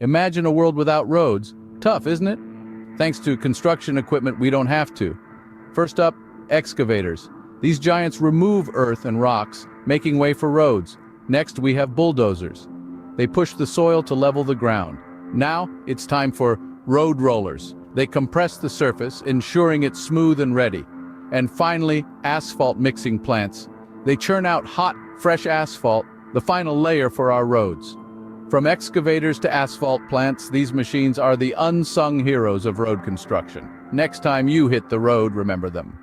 Imagine a world without roads. Tough, isn't it? Thanks to construction equipment, we don't have to. First up, excavators. These giants remove earth and rocks, making way for roads. Next, we have bulldozers. They push the soil to level the ground. Now, it's time for road rollers. They compress the surface, ensuring it's smooth and ready. And finally, asphalt mixing plants. They churn out hot, fresh asphalt, the final layer for our roads. From excavators to asphalt plants, these machines are the unsung heroes of road construction. Next time you hit the road, remember them.